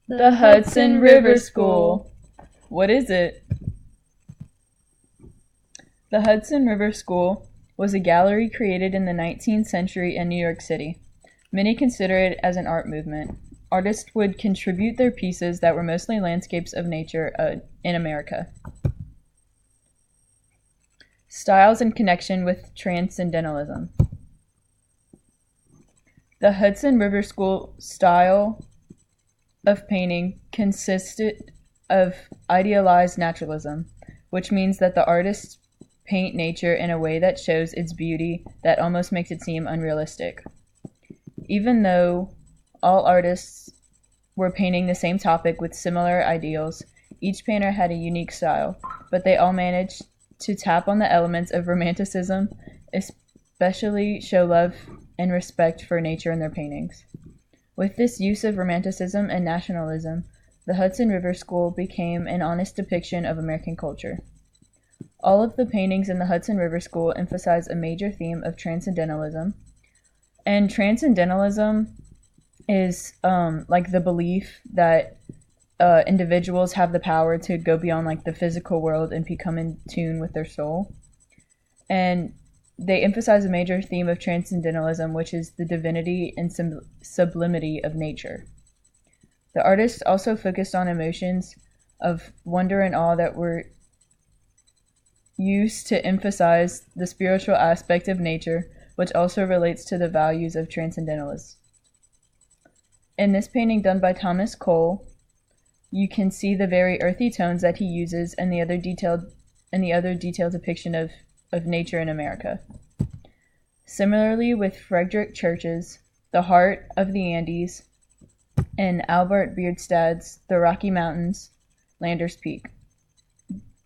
The Hudson River School. What is it? The Hudson River School was a gallery created in the 19th century in New York City. Many consider it as an art movement. Artists would contribute their pieces that were mostly landscapes of nature in America. Styles in connection with Transcendentalism. The Hudson River School style of painting consisted of idealized naturalism, which means that the artists paint nature in a way that shows its beauty that almost makes it seem unrealistic. Even though all artists were painting the same topic with similar ideals, each painter had a unique style, but they all managed to tap on the elements of romanticism, especially show love and respect for nature in their paintings. With this use of romanticism and nationalism, the Hudson River School became an honest depiction of American culture. All of the paintings in the Hudson River School emphasize a major theme of transcendentalism. And transcendentalism is like the belief that individuals have the power to go beyond like the physical world and become in tune with their soul. And they emphasize a major theme of transcendentalism, which is the divinity and sublimity of nature. The artists also focused on emotions of wonder and awe that were used to emphasize the spiritual aspect of nature, which also relates to the values of transcendentalists. In this painting done by Thomas Cole, you can see the very earthy tones that he uses and the other detailed depiction of nature in America. Similarly with Frederick Church's The Heart of the Andes and Albert Bierstadt's The Rocky Mountains, Lander's Peak.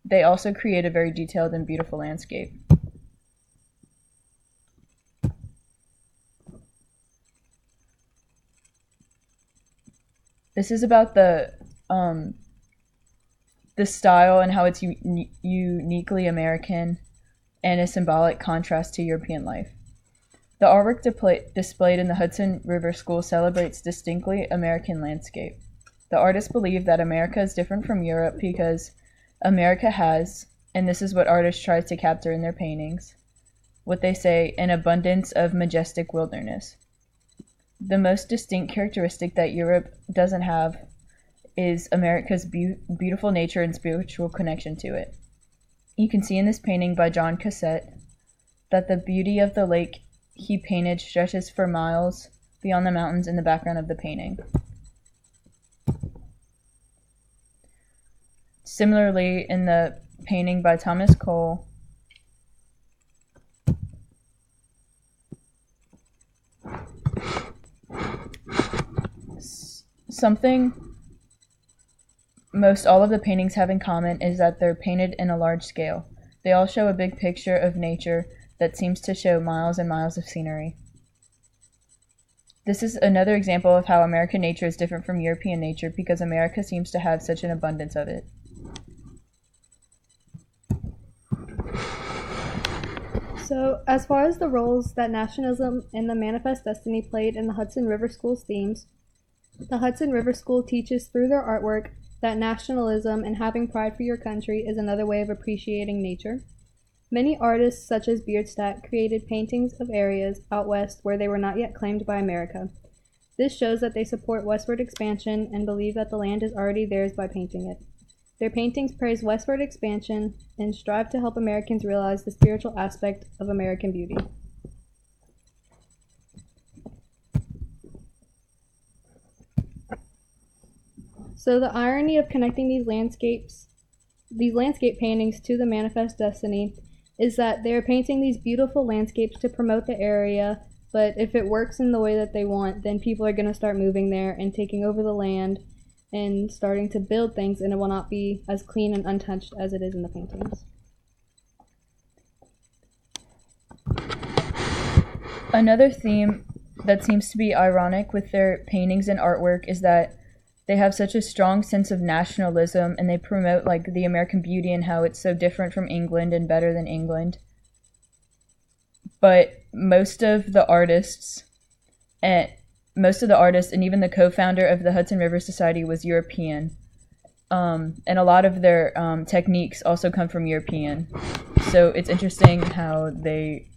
They also create a very detailed and beautiful landscape. This is about the style and how it's uniquely American and a symbolic contrast to European life. The artwork displayed in the Hudson River School celebrates distinctly American landscape. The artists believe that America is different from Europe because America has, and this is what artists try to capture in their paintings, what they say, an abundance of majestic wilderness. The most distinct characteristic that Europe doesn't have is America's beautiful nature and spiritual connection to it. You can see in this painting by John Cassette that the beauty of the lake he painted stretches for miles beyond the mountains in the background of the painting. Similarly, in the painting by Thomas Cole, something most all of the paintings have in common is that they're painted in a large scale. They all show a big picture of nature that seems to show miles and miles of scenery. This is another example of how American nature is different from European nature because America seems to have such an abundance of it. So, as far as the roles that nationalism and the Manifest Destiny played in the Hudson River School's themes, the Hudson River School teaches through their artwork that nationalism and having pride for your country is another way of appreciating nature. Many artists, such as Bierstadt, created paintings of areas out west where they were not yet claimed by America. This shows that they support westward expansion and believe that the land is already theirs by painting it. Their paintings praise westward expansion and strive to help Americans realize the spiritual aspect of American beauty. So the irony of connecting these landscape paintings to the Manifest Destiny is that they're painting these beautiful landscapes to promote the area, but if it works in the way that they want, then people are going to start moving there and taking over the land and starting to build things, and it will not be as clean and untouched as it is in the paintings. Another theme that seems to be ironic with their paintings and artwork is that they have such a strong sense of nationalism and they promote like the American beauty and how it's so different from England and better than England. But most of the artists most of the artists and even the co-founder of the Hudson River Society was European. And a lot of their techniques also come from European. So it's interesting how they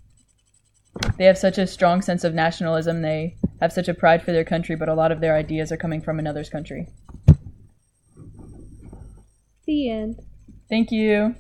have such a strong sense of nationalism. They have such a pride for their country, but a lot of their ideas are coming from another's country. The end. Thank you.